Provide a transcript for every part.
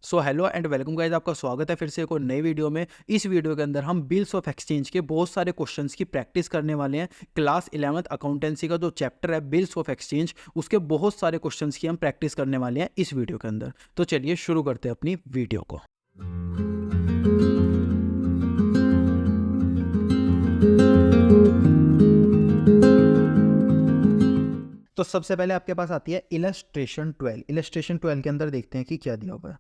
So hello and welcome guys, आपका स्वागत है फिर से एक और नई वीडियो में। इस वीडियो के अंदर हम बिल्स ऑफ एक्सचेंज के बहुत सारे क्वेश्चंस की प्रैक्टिस करने वाले हैं। क्लास 11th अकाउंटेंसी का जो चैप्टर है बिल्स ऑफ एक्सचेंज, उसके बहुत सारे क्वेश्चंस की हम प्रैक्टिस करने वाले हैं इस वीडियो के अंदर। तो चलिए शुरू करते हैं अपनी वीडियो को। तो सबसे पहले आपके पास आती है इलस्ट्रेशन 12। इलस्ट्रेशन 12 के अंदर देखते हैं कि क्या दिया हुआ है।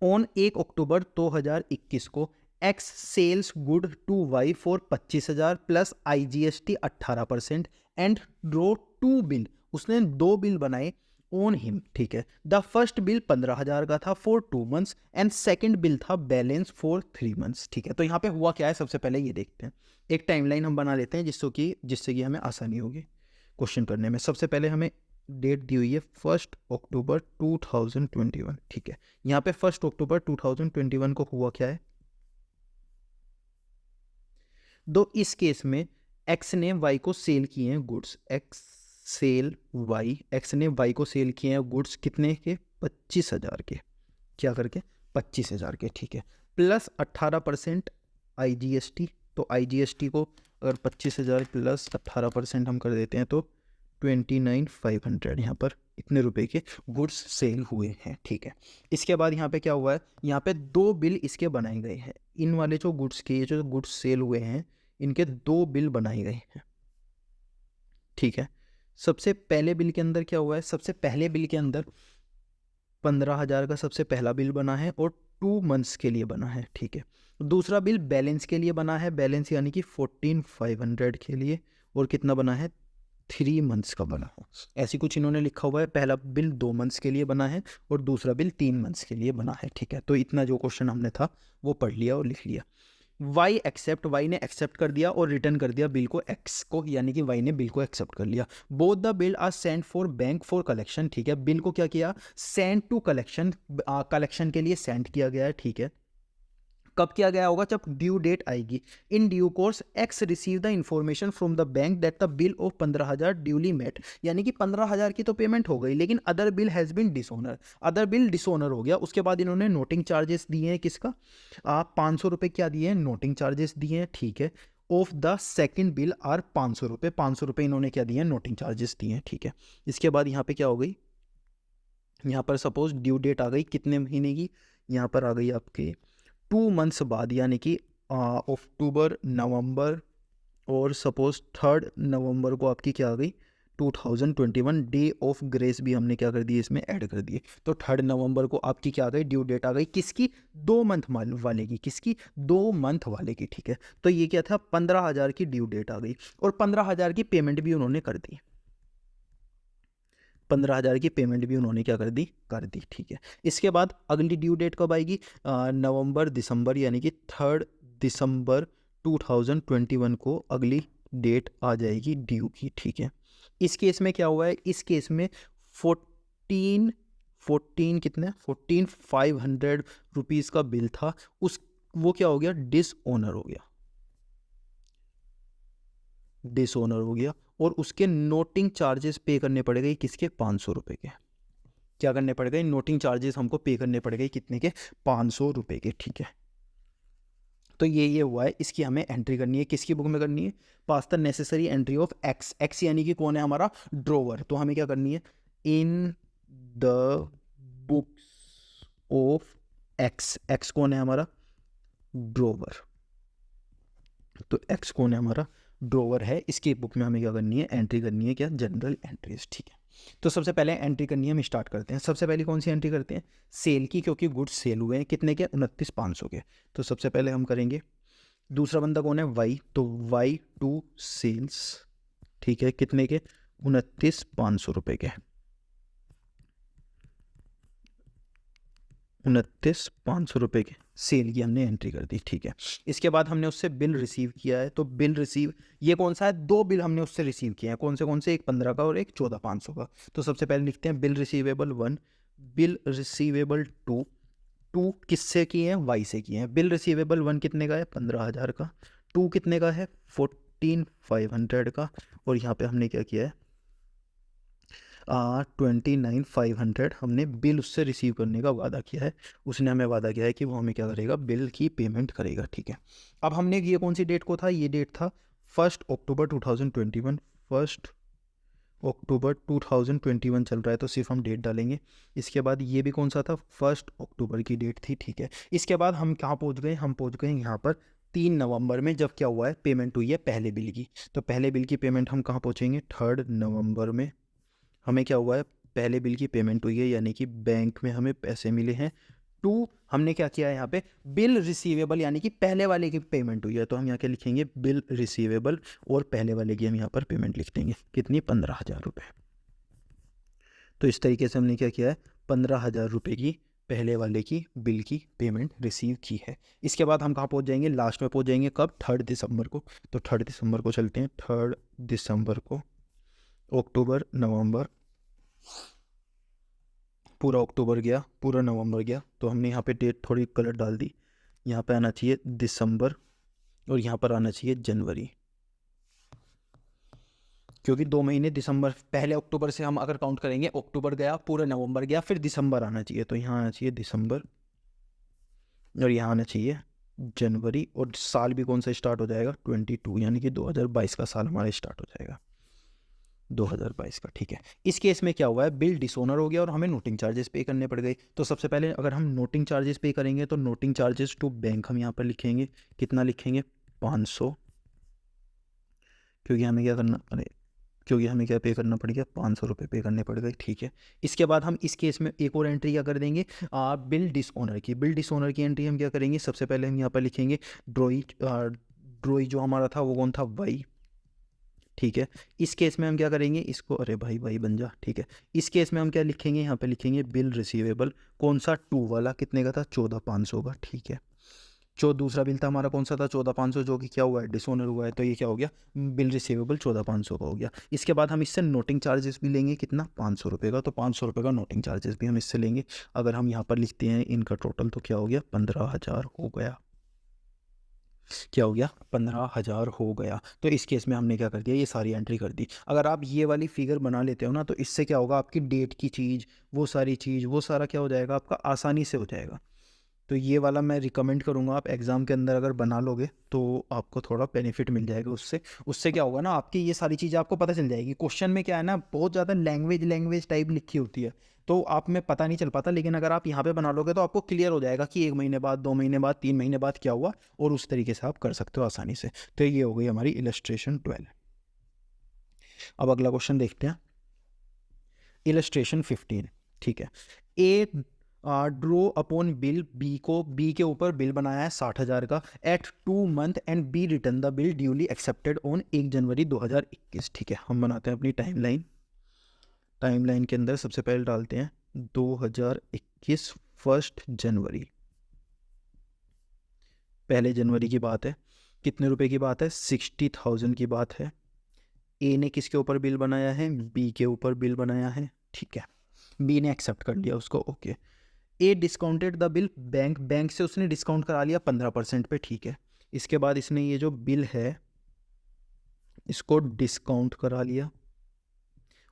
ऑन 1 अक्टूबर 2021 को X sells good to Y for 25,000 plus IGST 18% and draw two bill. उसने दो बिल बनाए ऑन हिम, ठीक है। द फर्स्ट बिल 15,000 का था for 2 months and second bill था बैलेंस फॉर 3 मंथ्स, ठीक है। तो यहाँ पे हुआ क्या है, सबसे पहले ये देखते हैं। एक टाइमलाइन हम बना लेते हैं जिससे कि हमें आसानी होगी क्वेश्चन करने में। सबसे पहले हमें डेट दी हुई है 1 अक्टूबर 2021, ठीक है। यहाँ पे 1 अक्टूबर 2021 को हुआ क्या है, दो इस केस में एक्स ने वाई को सेल किए हैं गुड्स। एक्स ने वाई को सेल किए हैं गुड्स कितने के, 25,000 के। क्या करके, 25,000 के, ठीक है। Plus 18% IGST। तो IGST को अगर 25,000 प्लस 18% हम कर देते हैं तो 29,500 यहाँ पर इतने रुपए के गुड्स सेल हुए हैं, ठीक है। इसके बाद यहाँ पे क्या हुआ है, यहाँ पे दो बिल इसके बनाए गए हैं। इन वाले जो गुड्स के, ये जो गुड्स सेल हुए हैं, इनके दो बिल बनाए गए हैं, ठीक है। सबसे पहले बिल के अंदर क्या हुआ है, सबसे पहले बिल के अंदर 15,000 का सबसे पहला बिल बना है और 2 मंथ्स के लिए बना है, ठीक है। दूसरा बिल बैलेंस के लिए बना है, बैलेंस यानी कि 14,500 के लिए, और कितना बना है, 3 मंथ्स का बना है। ऐसी कुछ इन्होंने लिखा हुआ है। पहला बिल 2 मंथ्स के लिए बना है और दूसरा बिल 3 मंथ्स के लिए बना है, ठीक है। तो इतना जो क्वेश्चन हमने था वो पढ़ लिया और लिख लिया। वाई ने एक्सेप्ट कर दिया और रिटर्न कर दिया बिल को एक्स को, यानी कि वाई ने बिल को एक्सेप्ट कर लिया। Both the bill are send for bank for collection, ठीक है। बिल को क्या किया, सेंड टू कलेक्शन, कलेक्शन के लिए सेंड किया गया है, ठीक है। कब किया गया होगा, जब ड्यू डेट आएगी। In due course X receive the information from the bank that the bill of 15,000 duly met, यानी कि 15,000 की तो पेमेंट हो गई, लेकिन other bill has been dishonour, other bill dishonour हो गया। उसके बाद इन्होंने नोटिंग चार्जेस दिए हैं, किसका, 500 रुपये क्या दिए हैं, नोटिंग चार्जेस दिए हैं, ठीक है। Of the second bill are 500 रुपये, 500 रुपये इन्होंने क्या दिए हैं, नोटिंग चार्जेस दिए हैं, ठीक है। इसके बाद यहाँ पे क्या हो गई, यहाँ पर सपोज ड्यू डेट आ गई कितने महीने की, यहाँ पर आ गई आपके 2 मंथ्स बाद, यानी कि अक्टूबर, नवंबर, और सपोज 3 नवंबर को आपकी क्या आ गई, 2021। डे ऑफ ग्रेस भी हमने क्या कर दी, इसमें ऐड कर दिए। तो 3 नवंबर को आपकी क्या आ गई, ड्यू डेट आ गई, किसकी, 2 मंथ वाले की, किसकी, 2 मंथ वाले की, ठीक है। तो ये क्या था, 15,000 की ड्यू डेट आ गई और 15,000 की पेमेंट भी उन्होंने कर दी। 15,000 की पेमेंट भी उन्होंने क्या कर दी, ठीक है। इसके बाद अगली ड्यू डेट कब आएगी, नवंबर दिसंबर, यानी कि 3 दिसंबर 2021 को अगली डेट आ जाएगी ड्यू की, ठीक है। इस केस में क्या हुआ है, इस केस में 14 कितने, 14,500 रुपीज़ का बिल था, उस वो क्या हो गया, डिसऑनर हो गया और उसके नोटिंग चार्जेस पे करने पड़ गए, किसके, 500 रुपये के। क्या करने पड़ गए, नोटिंग चार्जेस हमको पे करने पड़ गए, कितने के, 500 रुपये के, ठीक है। तो ये हुआ है, इसकी हमें एंट्री करनी है, किसकी बुक में करनी है, pass the necessary entry of X. X यानी कि कौन है, हमारा ड्रोवर। तो हमें क्या करनी है, in the books of X. X कौन है, हमारा ड्रोवर। तो एक्स कौन है, हमारा ड्रोवर है। इसकी बुक में हमें क्या करनी है, एंट्री करनी है, क्या, जनरल एंट्रीज, ठीक है। तो सबसे पहले एंट्री करनी है, हम स्टार्ट करते हैं। सबसे पहले कौन सी एंट्री करते हैं, सेल की, क्योंकि गुड्स सेल हुए हैं, कितने के, 29,500 के। तो सबसे पहले हम करेंगे, दूसरा बंदा कौन है, वाई। तो वाई टू सेल्स, ठीक है, कितने के, 29,500 रुपये के, 29,500 रुपये के सेल की हमने एंट्री कर दी, ठीक है। इसके बाद हमने उससे बिल रिसीव किया है। तो बिल रिसीव, ये कौन सा है, दो बिल हमने उससे रिसीव किए हैं, कौन से, एक 15 का और एक 14,500 का। तो सबसे पहले लिखते हैं बिल रिसीवेबल 1, बिल रिसीवेबल 2। 2 किससे किए हैं, वाई से किए हैं। बिल रिसीवेबल 1 कितने का है, 15,000 का। 2 कितने का है, 14,500 का। और यहाँ पे हमने क्या किया है, 29,500 हमने बिल उससे रिसीव करने का वादा किया है। उसने हमें वादा किया है कि वो हमें क्या करेगा, बिल की पेमेंट करेगा, ठीक है। अब हमने ये कौन सी डेट को था, ये डेट था 1 अक्टूबर 2021। 1 अक्टूबर 2021 चल रहा है, तो सिर्फ हम डेट डालेंगे। इसके बाद ये भी कौन सा था, 1 अक्टूबर की डेट थी, ठीक है। इसके बाद हम कहाँ पहुँच गए, हम पहुँच गए यहाँ पर 3 नवंबर में, जब क्या हुआ है, पेमेंट हुई है पहले बिल की। तो पहले बिल की पेमेंट हम कहाँ पहुँचेंगे, 3 नवंबर में हमें क्या हुआ है, पहले बिल की पेमेंट हुई है, यानी कि बैंक में हमें पैसे मिले हैं। हमने क्या किया है यहाँ पे, बिल रिसीवेबल, यानी कि पहले वाले की पेमेंट हुई है, तो हम यहाँ क्या लिखेंगे, बिल रिसीवेबल, और पहले वाले की हम यहाँ पर पेमेंट लिख देंगे, कितनी, 15,000 रुपये। तो इस तरीके से हमने क्या किया है, 15,000 रुपये की पहले वाले की बिल की पेमेंट रिसीव की है। इसके बाद हम कहाँ पहुँच जाएंगे, लास्ट में पहुँच जाएंगे कब, 3 दिसंबर को। तो 3 दिसंबर को चलते हैं, 3 दिसंबर को, अक्टूबर, नवंबर, पूरा अक्टूबर गया, पूरा नवंबर गया, तो हमने यहाँ पे डेट थोड़ी कलर डाल दी। यहाँ पे आना चाहिए दिसंबर, और यहाँ पर आना चाहिए जनवरी, क्योंकि 2 महीने दिसंबर, पहले अक्टूबर से हम अगर काउंट करेंगे, अक्टूबर गया, पूरा नवंबर गया, फिर दिसंबर आना चाहिए, तो यहाँ आना चाहिए दिसंबर, और यहाँ आना चाहिए जनवरी, और साल भी कौन सा स्टार्ट हो जाएगा, 22, यानी कि 2022 का साल हमारा स्टार्ट हो जाएगा, 2022 का, ठीक है। इस केस में क्या हुआ है, बिल डिसऑनर हो गया और हमें नोटिंग चार्जेस पे करने पड़ गए। तो सबसे पहले अगर हम नोटिंग चार्जेस पे करेंगे, तो नोटिंग चार्जेस टू बैंक हम यहाँ पर लिखेंगे, कितना लिखेंगे, 500, क्योंकि हमें क्या करना, अरे क्योंकि हमें क्या पे करना पड़ गया, 500 रुपये पे करने पड़ गए, ठीक है। इसके बाद हम इस केस में एक और एंट्री क्या कर देंगे, बिल डिसऑनर की। बिल डिसऑनर की एंट्री हम क्या करेंगे, सबसे पहले हम यहाँ पर लिखेंगे ड्रॉई, ड्रॉई जो हमारा था वो कौन था, वाई, ठीक है। इस केस में हम क्या करेंगे, इसको, अरे भाई भाई बन जा, ठीक है। इस केस में हम क्या लिखेंगे, यहाँ पे लिखेंगे बिल रिसीवेबल, कौन सा, 2 वाला, कितने का था, 14,500 का, ठीक है। जो दूसरा बिल था हमारा कौन सा था, 14,500, जो कि क्या हुआ है, डिसऑनर हुआ है, तो ये क्या हो गया, बिल रिसीवेबल 14,500 का हो गया। इसके बाद हम इससे नोटिंग चार्जेस भी लेंगे, कितना, 500 रुपये का, तो 500 रुपये का नोटिंग चार्जेस भी हम इससे लेंगे। अगर हम यहाँ पर लिखते हैं इनका टोटल, तो क्या हो गया, 15,000 हो गया, क्या हो गया, 15,000 हो गया। तो इस केस में हमने क्या कर दिया, ये सारी एंट्री कर दी। अगर आप ये वाली फिगर बना लेते हो ना, तो इससे क्या होगा, आपकी डेट की चीज़, वो सारी चीज़, वो सारा क्या हो जाएगा, आपका आसानी से हो जाएगा। तो ये वाला मैं रिकमेंड करूँगा, आप एग्ज़ाम के अंदर अगर बना लोगे तो आपको थोड़ा बेनिफिट मिल जाएगा उससे। उससे क्या होगा ना, आपकी ये सारी चीज़ें आपको पता चल जाएगी। क्वेश्चन में क्या है ना, बहुत ज़्यादा लैंग्वेज टाइप लिखी होती है, तो आप में पता नहीं चल पाता, लेकिन अगर आप यहाँ पे बना लोगे तो आपको क्लियर हो जाएगा कि 1 महीने बाद, 2 महीने बाद, 3 महीने बाद क्या हुआ, और उस तरीके से आप कर सकते हो आसानी से। तो ये हो गई हमारी इलस्ट्रेशन 12। अब अगला क्वेश्चन देखते हैं, इलस्ट्रेशन 15, ठीक है। A drew upon bill, B के ऊपर बिल बनाया है 60,000 का, at 2 month, and B return the bill duly accepted on 1 January 2021, ठीक है। हम बनाते हैं अपनी टाइमलाइन के अंदर सबसे पहले डालते हैं 2021 1 जनवरी, पहले जनवरी की बात है, कितने रुपए की बात है, 60,000 की बात है। ए ने किसके ऊपर बिल बनाया है, बी के ऊपर बिल बनाया है, ठीक है। बी ने एक्सेप्ट कर लिया उसको, okay. A discounted the bill, bank से उसने डिस्काउंट करा लिया 15% पे, ठीक है। इसके बाद इसने ये जो बिल है इसको डिस्काउंट करा लिया,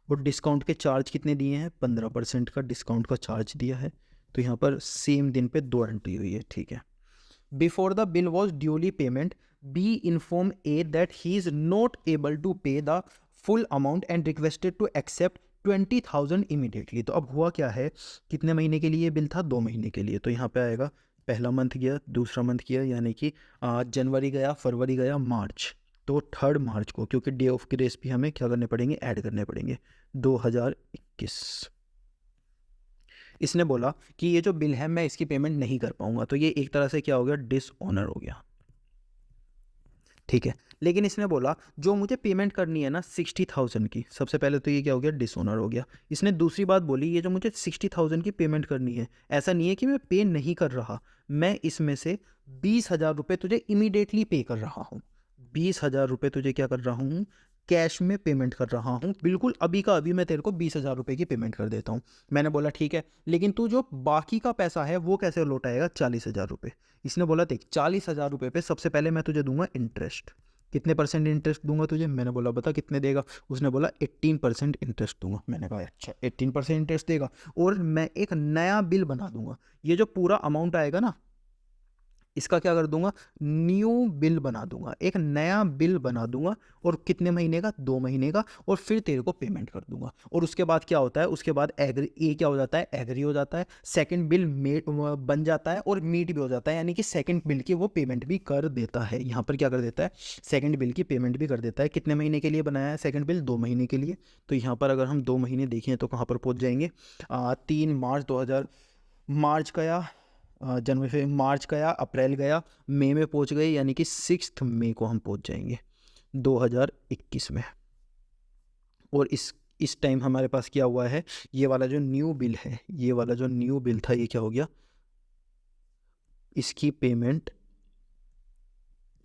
और डिस्काउंट के चार्ज कितने दिए हैं, 15% का डिस्काउंट का चार्ज दिया है। तो यहाँ पर सेम दिन पे 2 एंट्री हुई है, ठीक है। Before the bill was duly payment, B inform A that he is not able to pay the full amount and requested to accept 20,000 immediately. तो अब हुआ क्या है, कितने महीने के लिए बिल था, 2 महीने के लिए। तो यहाँ पे आएगा, पहला मंथ गया, दूसरा मंथ गया, यानी कि जनवरी गया, फरवरी गया, मार्च। तो 3 मार्च को, क्योंकि डे ऑफ ग्रेस भी हमें क्या करने पड़ेंगे, ऐड करने पड़ेंगे, 2021। इसने बोला कि ये जो बिल है मैं इसकी पेमेंट नहीं कर पाऊंगा, तो ये एक तरह से क्या हो गया, डिसऑनर हो गया, ठीक है। लेकिन इसने बोला जो मुझे पेमेंट करनी है ना 60,000 की, सबसे पहले तो ये क्या हो गया, डिसऑनर हो गया। इसने दूसरी बात बोली, ये जो मुझे 60,000 की पेमेंट करनी है, ऐसा नहीं है कि मैं पे नहीं कर रहा, मैं इसमें से 20,000 रुपये तुझे इमीडिएटली पे कर रहा हूँ, 20,000 रुपये तुझे क्या कर रहा हूँ, कैश में पेमेंट कर रहा हूँ, बिल्कुल अभी का अभी मैं तेरे को 20,000 रुपये की पेमेंट कर देता हूँ। मैंने बोला ठीक है, लेकिन तू जो बाकी का पैसा है वो कैसे लौटाएगा, 40,000 रुपये। इसने बोला देख, 40,000 रुपये पे सबसे पहले मैं तुझे दूंगा इंटरेस्ट, कितने परसेंट इंटरेस्ट दूंगा तुझे? मैंने बोला बता कितने देगा? उसने बोला 18% इंटरेस्ट दूंगा। मैंने कहा अच्छा 18% इंटरेस्ट देगा और मैं एक नया बिल बना दूंगा। ये जो पूरा अमाउंट आएगा ना, इसका क्या कर दूंगा, न्यू बिल बना दूंगा, एक नया बिल बना दूंगा। और कितने महीने का? 2 महीने का। और फिर तेरे को पेमेंट कर दूंगा। और उसके बाद क्या होता है, उसके बाद एग्री, ये क्या हो जाता है, एग्री हो जाता है, सेकंड बिल बन जाता है और मीट भी हो जाता है, यानी कि सेकंड बिल की वो पेमेंट भी कर देता है। यहाँ पर क्या कर देता है, सेकंड बिल की पेमेंट भी कर देता है। कितने महीने के लिए बनाया है सेकंड बिल? 2 महीने के लिए। तो यहाँ पर अगर हम 2 महीने देखें तो कहाँ पर पहुँच जाएंगे, 3 मार्च 2000, मार्च गया, जनवरी से मार्च गया, अप्रैल गया, मई में पहुंच गए, यानी कि 6 मई को हम पहुंच जाएंगे 2021 में। और इस टाइम हमारे पास क्या हुआ है, ये वाला जो न्यू बिल है, ये वाला जो न्यू बिल था, ये क्या हो गया, इसकी पेमेंट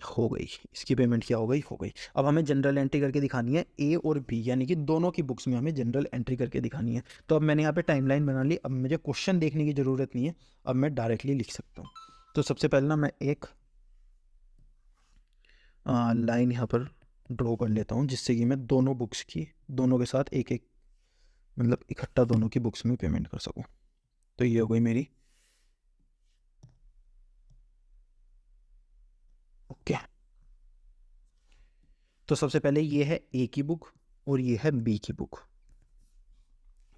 हो गई। इसकी पेमेंट क्या हो गई, हो गई। अब हमें जनरल एंट्री करके दिखानी है ए और बी, यानी कि दोनों की बुक्स में हमें जनरल एंट्री करके दिखानी है। तो अब मैंने यहाँ पे टाइमलाइन बना ली। अब मुझे क्वेश्चन देखने की ज़रूरत नहीं है, अब मैं डायरेक्टली लिख सकता हूँ। तो सबसे पहले ना मैं एक लाइन यहाँ पर ड्रॉ कर लेता हूँ, जिससे कि मैं दोनों बुक्स की, दोनों के साथ एक एक, मतलब इकट्ठा दोनों की बुक्स में पेमेंट कर सकूँ। तो ये हो गई मेरी, ओके। तो सबसे पहले ये है ए की बुक और ये है बी की बुक,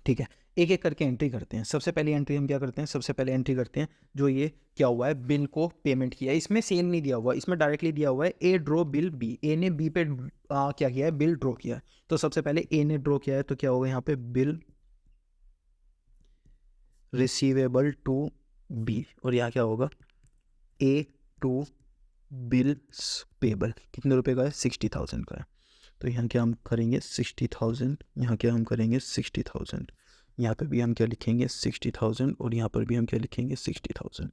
ठीक है। एक एक करके एंट्री करते हैं। सबसे पहली एंट्री हम क्या करते हैं, सबसे पहले एंट्री करते हैं जो ये क्या हुआ है, बिल को पेमेंट किया है। इसमें सेल नहीं दिया हुआ, इसमें डायरेक्टली दिया हुआ है ए ड्रॉ बिल बी। ए ने बी पे क्या किया है, बिल ड्रॉ किया है। तो सबसे पहले ए ने ड्रॉ किया है, तो क्या होगा यहाँ पे, बिल रिसीवेबल टू बी। और यहाँ क्या होगा, ए टू बिल्स पेबल। कितने रुपए का है, 60,000 का है। तो यहाँ क्या हम करेंगे, 60,000, यहाँ क्या हम करेंगे 60,000, यहाँ पे भी हम क्या लिखेंगे 60,000, और यहाँ पर भी हम क्या लिखेंगे 60,000।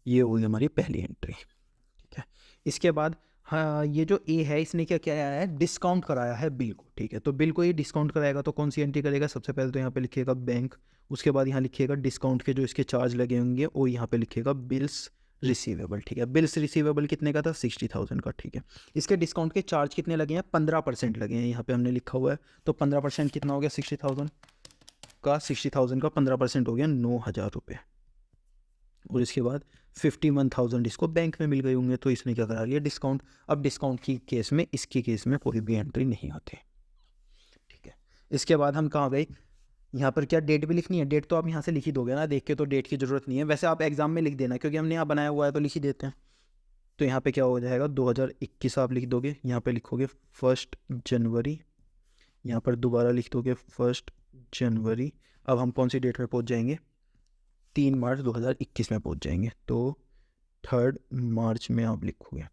ये होगी हमारी पहली एंट्री, ठीक है। इसके बाद हाँ, ये जो ए है इसने क्या किया है, डिस्काउंट कराया है बिल को, ठीक है। तो बिल को ये डिस्काउंट कराएगा तो कौन सी एंट्री करेगा, सबसे पहले तो यहाँ पे लिखिएगा बैंक, उसके बाद यहाँ लिखिएगा डिस्काउंट के जो इसके चार्ज लगे होंगे, और यहाँ पे लिखिएगा बिल्स रिसीवेबल, ठीक है। बिल्स रिसीवेबल कितने का था, 60,000 का, ठीक है। इसके डिस्काउंट के चार्ज कितने लगे हैं, 15% लगे हैं, यहाँ पे हमने लिखा हुआ है। तो 15% कितना हो गया, 60,000 का, 60,000 का 15% हो गया 9,000 रुपये। और इसके बाद 51,000 इसको बैंक में मिल गए होंगे, तो इसने क्या करा लिया, डिस्काउंट। अब डिस्काउंट की केस में, इसके केस में कोई भी एंट्री नहीं आती, ठीक है। इसके बाद हम कहाँ गए, यहाँ पर क्या डेट भी लिखनी है। डेट तो आप यहाँ से लिख ही दोगे ना, देख के तो डेट की ज़रूरत नहीं है, वैसे आप एग्जाम में लिख देना, क्योंकि हमने यहाँ बनाया हुआ है तो लिख ही देते हैं। तो यहाँ पे क्या हो जाएगा, 2021 आप लिख दोगे, यहाँ पे लिखोगे 1 जनवरी, यहाँ पर दोबारा लिख दोगे 1 जनवरी। अब हम कौन सी डेट में पहुँच जाएंगे, 3 मार्च 2021 में पहुँच जाएंगे। तो 3 मार्च में आप लिखोगे,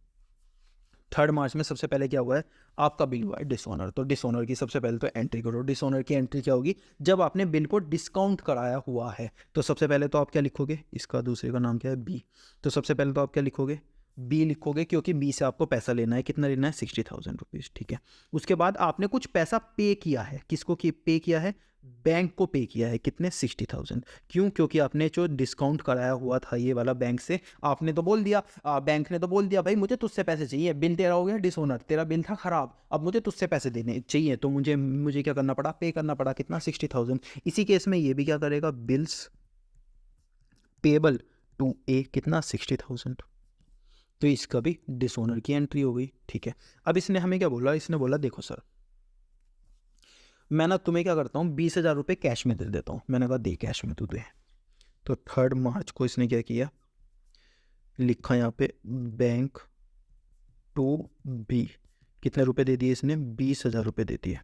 3 मार्च में सबसे पहले क्या हुआ है, आपका बिल हुआ है डिसऑनर। तो डिसऑनर की सबसे पहले तो एंट्री करो। डिसऑनर की एंट्री क्या होगी, जब आपने बिल को डिस्काउंट कराया हुआ है। तो सबसे पहले तो आप क्या लिखोगे, इसका दूसरे का नाम क्या है, बी। तो सबसे पहले तो आप क्या लिखोगे, बी लिखोगे, क्योंकि बी से आपको पैसा लेना है। कितना लेना है, 60,000 रुपीज़, ठीक है। उसके बाद आपने कुछ पैसा पे किया है, किसको पे किया है, बैंक को पे किया है। कितने, 60,000। क्यों, क्योंकि आपने जो डिस्काउंट कराया हुआ था ये वाला बैंक से, आपने तो बोल दिया, बैंक ने तो बोल दिया भाई मुझे तुझसे पैसे चाहिए, बिल तेरा हो गया डिसऑनर, तेरा बिल था ख़राब, अब मुझे तुझसे पैसे देने चाहिए, तो मुझे मुझे क्या करना पड़ा, पे करना पड़ा। कितना, 60,000। इसी केस में ये भी क्या करेगा, बिल्स पेबल टू ए, कितना, 60,000। तो इसका भी डिसऑनर की एंट्री हो गई, ठीक है। अब इसने हमें क्या बोला, इसने बोला देखो सर, मैं ना तुम्हें क्या करता हूँ, 20,000 रुपये कैश में दे देता हूँ। मैंने कहा दे, कैश में तू दे। तो 3 मार्च को इसने क्या किया, लिखा यहाँ पे बैंक टू बी। कितने रुपए दे दिए इसने, 20,000 रुपये दे दिए।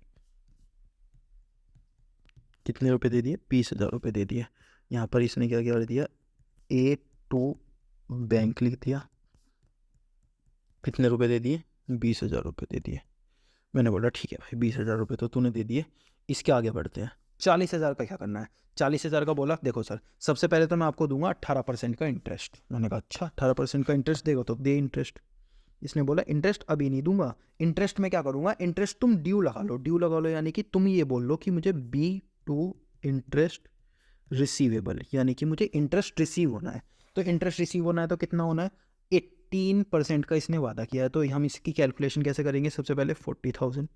कितने रुपए दे दिए, 20,000 रुपये दे दिए। यहाँ पर इसने क्या क्या कर दिया, ए टू बैंक लिख दिया। कितने रुपए दे दिए, 20,000 रुपये दे दिए। मैंने बोला ठीक है भाई, 20,000 रुपये तो तूने दे दिए। इसके आगे बढ़ते हैं, 40,000 का क्या करना है। 40,000 का बोला देखो सर, सबसे पहले तो मैं आपको दूंगा 18% का इंटरेस्ट। मैंने कहा अच्छा 18% का इंटरेस्ट देगा, तो दे इंटरेस्ट। इसने बोला इंटरेस्ट अभी नहीं दूंगा, इंटरेस्ट में क्या करूंगा, इंटरेस्ट तुम ड्यू लगा लो। ड्यू लगा लो यानी कि तुम ये बोल लो कि मुझे बी टू इंटरेस्ट रिसीवेबल, यानी कि मुझे इंटरेस्ट रिसीव होना है। तो इंटरेस्ट रिसीव होना है तो कितना होना है, 18% का इसने वादा किया है, तो हम इसकी कैलकुलेशन कैसे करेंगे? सबसे पहले 40,000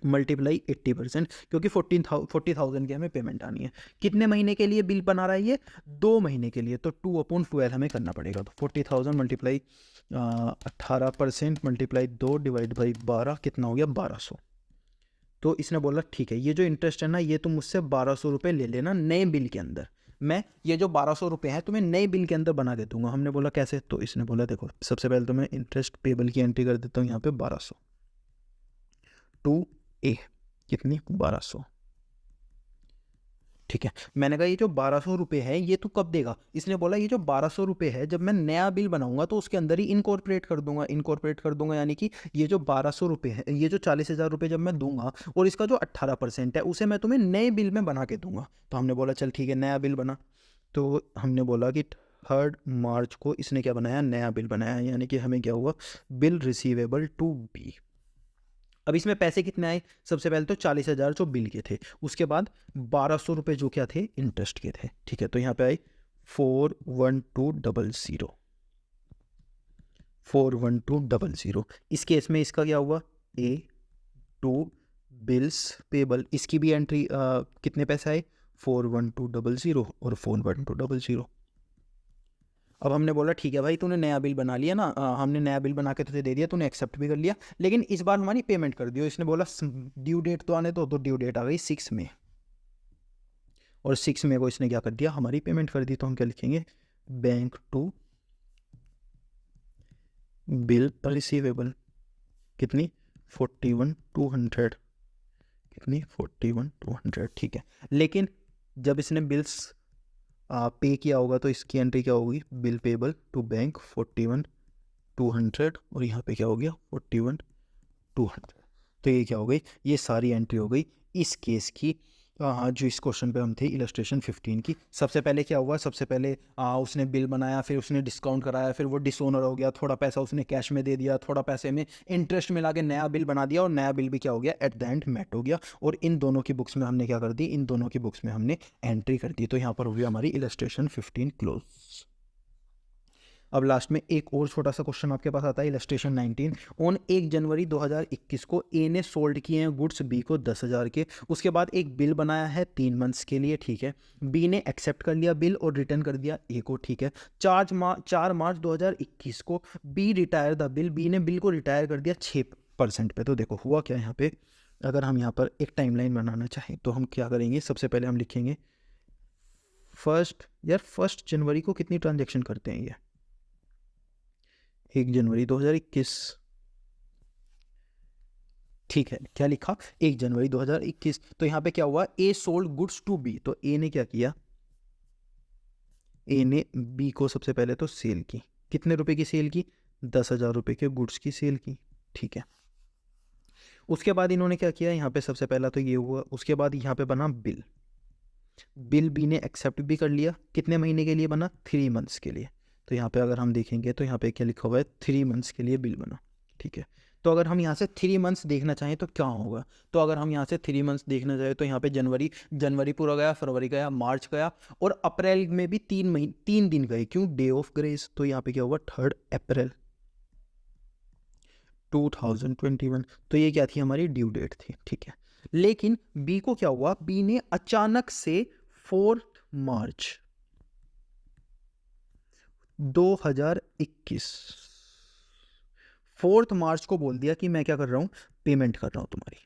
मल्टीप्लाई 80%, क्योंकि 40,000 की हमें पेमेंट आनी है। कितने महीने के लिए बिल बना रहा है ये? 2 महीने के लिए, तो 2/12 हमें करना पड़ेगा। तो 40,000 मल्टीप्लाई 18% मल्टीप्लाई 2 डिवाइड बाई 12 कितना हो गया? 1200। तो इसने बोला ठीक है, ये जो इंटरेस्ट है ना, ये तुम मुझसे 1200 रुपये ले लेना नए बिल के अंदर, मैं ये जो 1200 रुपये है तुम्हें नए बिल के अंदर बना दे दूंगा। हमने बोला कैसे? तो इसने बोला देखो, सबसे पहले तो मैं इंटरेस्ट पेबल की एंट्री कर देता हूँ यहाँ पे 1200 टू ए, कितनी? 1200। ठीक है, मैंने कहा ये जो 1200 रुपये है ये तू कब देगा? इसने बोला ये जो 1200 रुपये है जब मैं नया बिल बनाऊंगा तो उसके अंदर ही इनकॉर्पोरेट कर दूंगा। इनकॉर्पोरेट कर दूंगा यानी कि ये जो 1200 रुपये है, ये जो 40,000 रुपये जब मैं दूंगा और इसका जो 18% है उसे मैं तुम्हें नए बिल में बना के दूंगा। तो हमने बोला चल ठीक है, नया बिल बना। तो हमने बोला कि 3 मार्च को इसने क्या बनाया? नया बिल बनाया, यानी कि हमें क्या हुआ? Bill receivable to be. अब इसमें पैसे कितने आए? सबसे पहले तो 40,000 जो बिल के थे, उसके बाद 1200 रुपये जो क्या थे? इंटरेस्ट के थे। ठीक है, तो यहाँ पे आई 41200, 41200। इस केस में इसका क्या हुआ? ए टू बिल्स पेबल, इसकी भी एंट्री कितने पैसे आए? 41200 और 41200। अब हमने बोला ठीक है भाई, तूने नया बिल बना लिया ना, हमने नया बिल बना के तुझे दे दिया, तूने एक्सेप्ट भी कर लिया, लेकिन इस बार हमारी पेमेंट कर दियो। इसने बोला ड्यू डेट तो आने दो, तो ड्यू डेट आ गई 6 में, और 6 में को इसने क्या कर दिया? हमारी पेमेंट कर दी। तो हम क्या लिखेंगे? बैंक टू बिल रिसीवेबल, कितनी? 41,200, कितनी? 41,200। ठीक है, लेकिन जब इसने बिल्स पे किया होगा तो इसकी एंट्री क्या होगी? बिल पेबल टू बैंक 41,200, और यहाँ पे क्या हो गया? 41,200। तो ये क्या हो गई? ये सारी एंट्री हो गई इस केस की। जो इस क्वेश्चन पे हम थे इलस्ट्रेशन 15 की। सबसे पहले क्या हुआ? सबसे पहले उसने बिल बनाया, फिर उसने डिस्काउंट कराया, फिर वो डिसओनर हो गया, थोड़ा पैसा उसने कैश में दे दिया, थोड़ा पैसे में इंटरेस्ट मिला के नया बिल बना दिया, और नया बिल भी क्या हो गया? एट द एंड मेट हो गया। और इन दोनों की बुक्स में हमने क्या कर दी? इन दोनों की बुक्स में हमने एंट्री कर दी। तो यहाँ पर हो गया हमारी इलस्ट्रेशन 15 क्लोज। अब लास्ट में एक और छोटा सा क्वेश्चन आपके पास आता है, इलस्ट्रेशन 19। ऑन 1 जनवरी 2021 को ए ने सोल्ड किए हैं गुड्स बी को 10,000 के। उसके बाद एक बिल बनाया है 3 मंथ्स के लिए, ठीक है। बी ने एक्सेप्ट कर लिया बिल और रिटर्न कर दिया ए को, ठीक है। 4 मार्च 2021 को B retire the bill, B ने बिल को रिटायर कर दिया 6% पे। तो देखो हुआ क्या यहाँ पे, अगर हम यहाँ पर एक टाइमलाइन बनाना चाहें तो हम क्या करेंगे? सबसे पहले हम लिखेंगे 1 जनवरी को कितनी ट्रांजेक्शन करते हैं? ये 1 जनवरी 2021, ठीक है। क्या लिखा? 1 जनवरी 2021। तो यहाँ पे क्या हुआ? A sold goods to B, तो ए ने क्या किया? ए ने बी को सबसे पहले तो सेल की। कितने रुपए की सेल की? 10,000 रुपये के गुड्स की सेल की, ठीक है। उसके बाद इन्होंने क्या किया? यहाँ पे सबसे पहला तो ये हुआ, उसके बाद यहाँ पे बना बिल। बिल बी ने एक्सेप्ट भी कर लिया। कितने महीने के लिए बना? 3 मंथ्स के लिए। तो यहाँ पे अगर हम देखेंगे तो यहाँ पे क्या लिखा हुआ है? 3 मंथ्स के लिए बिल बना, ठीक है। तो अगर हम यहाँ से 3 मंथ्स देखना चाहें तो क्या होगा? तो अगर हम यहाँ से 3 मंथ्स देखना चाहें तो यहाँ पे जनवरी पूरा गया, फरवरी गया, मार्च गया, और अप्रैल में भी 3 दिन गए। क्यों? Day of grace. तो यहाँ पे क्या हुआ? 3 अप्रैल 2021। तो ये क्या थी? हमारी ड्यू डेट थी, ठीक है। लेकिन बी को क्या हुआ? बी ने अचानक से 4 मार्च 2021 4 मार्च को बोल दिया कि मैं क्या कर रहा हूं? पेमेंट कर रहा हूं तुम्हारी।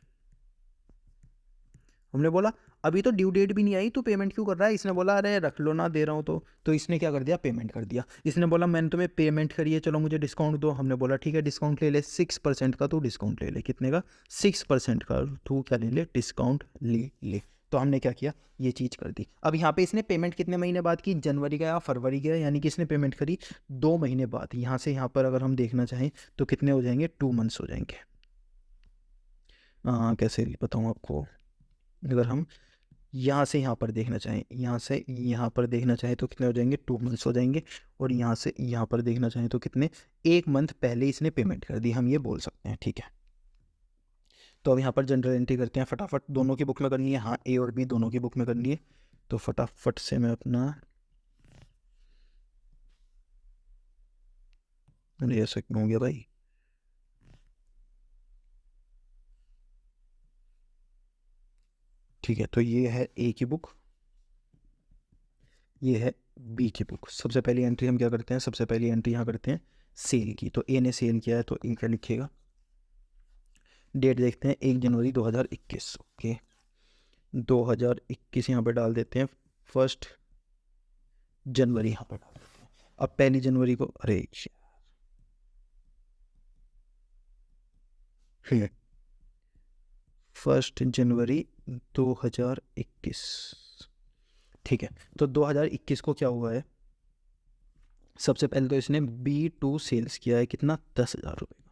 हमने बोला अभी तो ड्यू डेट भी नहीं आई, तू पेमेंट क्यों कर रहा है? इसने बोला अरे रख लो ना, दे रहा हूँ तो इसने क्या कर दिया? पेमेंट कर दिया। इसने बोला मैंने तुम्हें पेमेंट करी है, चलो मुझे डिस्काउंट दो। हमने बोला ठीक है, डिस्काउंट ले ले, 6% का तू डिस्काउंट ले ले। कितने का? 6% का तू क्या ले ले? डिस्काउंट ले ले। तो हमने क्या किया? ये चीज़ कर दी। अब यहाँ पे इसने पेमेंट कितने महीने बाद की? जनवरी गया, फरवरी गया, यानी कि इसने पेमेंट करी 2 महीने बाद। यहाँ से यहाँ पर अगर हम देखना चाहें तो कितने हो जाएंगे? 2 मंथ्स हो जाएंगे। कैसे बताऊँ आपको? अगर हम यहाँ से यहाँ पर देखना चाहें, यहाँ से यहाँ पर देखना चाहें तो कितने हो जाएंगे? 2 मंथ्स हो जाएंगे। और यहाँ से यहाँ पर देखना चाहें तो कितने? 1 मंथ पहले इसने पेमेंट कर दी, हम ये बोल सकते हैं, ठीक है। तो अब यहाँ पर जनरल एंट्री करते हैं फटाफट। दोनों की बुक में करनी है, हाँ, ए और बी दोनों की बुक में करनी है। तो फटाफट से मैं अपना अरे ऐसा क्यों हो गया भाई? ठीक है, तो ये है ए की बुक, ये है बी की बुक। सबसे पहली एंट्री हम क्या करते हैं, सबसे पहली एंट्री यहाँ करते हैं सेल की। तो ए ने सेल किया है तो ए क्या लिखेगा, डेट देखते हैं 1 जनवरी 2021। ओके, 2021 यहाँ पे डाल देते हैं, 1 जनवरी यहाँ पे डाल देते हैं। अब 1 जनवरी को, अरे 1 जनवरी 2021, ठीक है। तो 2021 को क्या हुआ है, सबसे पहले तो इसने B2 सेल्स किया है, कितना, 10,000 रुपये का।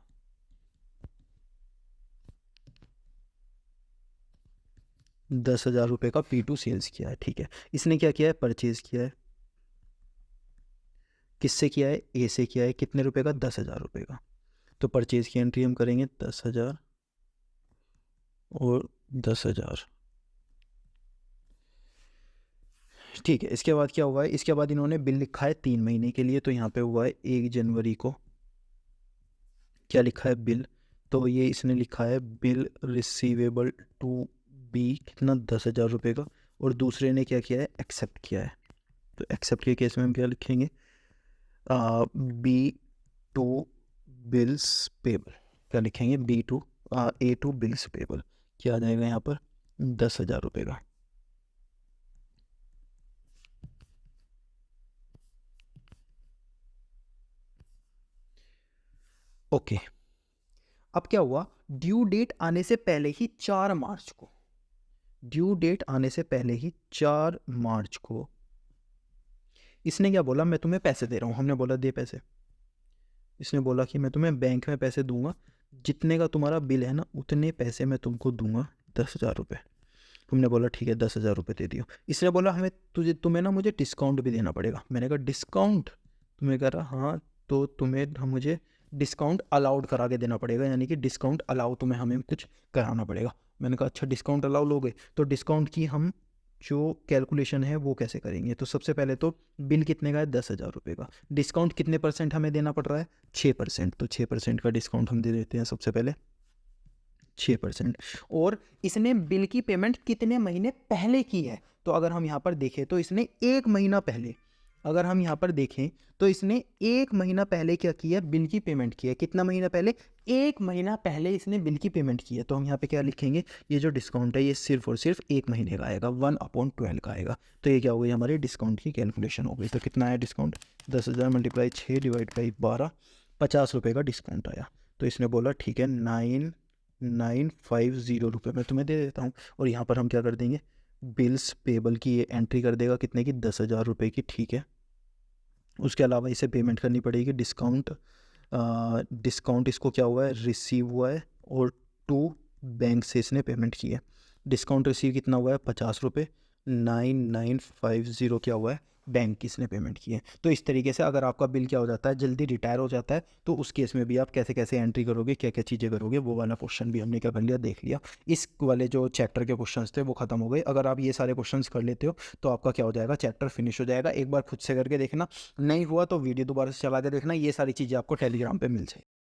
10,000 रुपये का P2 सेल्स किया है, ठीक है। इसने क्या किया है, परचेज किया है, किससे किया है, ए से किया है, कितने रुपए का, 10,000 रुपये का। तो परचेज की एंट्री हम करेंगे 10,000 और 10,000, ठीक है। इसके बाद क्या हुआ है, इसके बाद इन्होंने बिल लिखा है 3 महीने के लिए। तो यहाँ पे हुआ है 1 जनवरी को क्या लिखा है, बिल। तो ये इसने लिखा है बिल रिसीवेबल टू बी, कितना, 10,000 रुपये का। और दूसरे ने क्या किया है, एक्सेप्ट किया है। तो एक्सेप्ट के केस में हम क्या लिखेंगे, B2 बिल्स पेबल, क्या लिखेंगे, A2 बिल्स पेबल, क्या आ जाएगा यहाँ पर, 10,000 रुपये का। ओके, अब क्या हुआ, ड्यू डेट आने से पहले ही 4 मार्च को, ड्यू डेट आने से पहले ही 4 मार्च को इसने क्या बोला, मैं तुम्हें पैसे दे रहा हूँ। हमने बोला दे पैसे। इसने बोला कि मैं तुम्हें बैंक में पैसे दूंगा, जितने का तुम्हारा बिल है ना उतने पैसे मैं तुमको दूंगा, 10,000 रुपये। तुमने बोला ठीक है 10,000 रुपये दे दियो। इसने बोला हमें तुम्हें ना मुझे डिस्काउंट भी देना पड़ेगा। मैंने कहा डिस्काउंट, तुम्हें कह रहा हाँ, तो तुम्हें मुझे डिस्काउंट अलाउड करा के देना पड़ेगा, यानी कि डिस्काउंट अलाउ तुम्हें हमें कुछ कराना पड़ेगा। मैंने कहा अच्छा डिस्काउंट अलाउ लोगे, तो डिस्काउंट की हम जो कैलकुलेशन है वो कैसे करेंगे। तो सबसे पहले तो बिल कितने का है, 10,000 रुपये का। डिस्काउंट कितने % हमें देना पड़ रहा है, 6%। तो 6% का डिस्काउंट हम दे देते हैं सबसे पहले, 6%। और इसने बिल की पेमेंट कितने महीने पहले की है, तो अगर हम यहाँ पर देखें तो इसने 1 महीना पहले, अगर हम यहाँ पर देखें तो इसने 1 महीना पहले क्या किया, बिल की पेमेंट की है। कितना महीना पहले, 1 महीना पहले इसने बिल की पेमेंट की है। तो हम यहाँ पे क्या लिखेंगे, ये जो डिस्काउंट है ये सिर्फ और सिर्फ 1 महीने का आएगा, 1/12 का आएगा। तो ये क्या हो गई, हमारी डिस्काउंट की कैलकुलेशन हो गई। तो कितना आया डिस्काउंट, 10,000 × 6 / 12, 50 रुपये का डिस्काउंट आया। तो इसने बोला ठीक है 9,950 रुपये मैं तुम्हें दे देता हूँ। और यहाँ पर हम क्या कर देंगे, बिल्स पेबल की ये एंट्री कर देगा, कितने की, 10,000 रुपये की, ठीक है। उसके अलावा इसे पेमेंट करनी पड़ेगी डिस्काउंट, डिस्काउंट इसको क्या हुआ है, रिसीव हुआ है, और 2 बैंक से इसने पेमेंट की है। डिस्काउंट रिसीव कितना हुआ है, 50 रुपये, 9,950 क्या हुआ है, बैंक की इसने पेमेंट की है। तो इस तरीके से अगर आपका बिल क्या हो जाता है, जल्दी रिटायर हो जाता है, तो उस केस में भी आप कैसे कैसे एंट्री करोगे, क्या क्या चीज़ें करोगे, वो वाला क्वेश्चन भी हमने क्या कर लिया, देख लिया। इस वाले जो चैप्टर के क्वेश्चंस थे वो खत्म हो गए। अगर आप ये सारे क्वेश्चंस कर लेते हो तो आपका क्या हो जाएगा, चैप्टर फिनिश हो जाएगा। एक बार खुद से करके देखना, नहीं हुआ तो वीडियो दोबारा से चला के देखना। ये सारी चीज़ें आपको टेलीग्राम पे मिल जाएगी।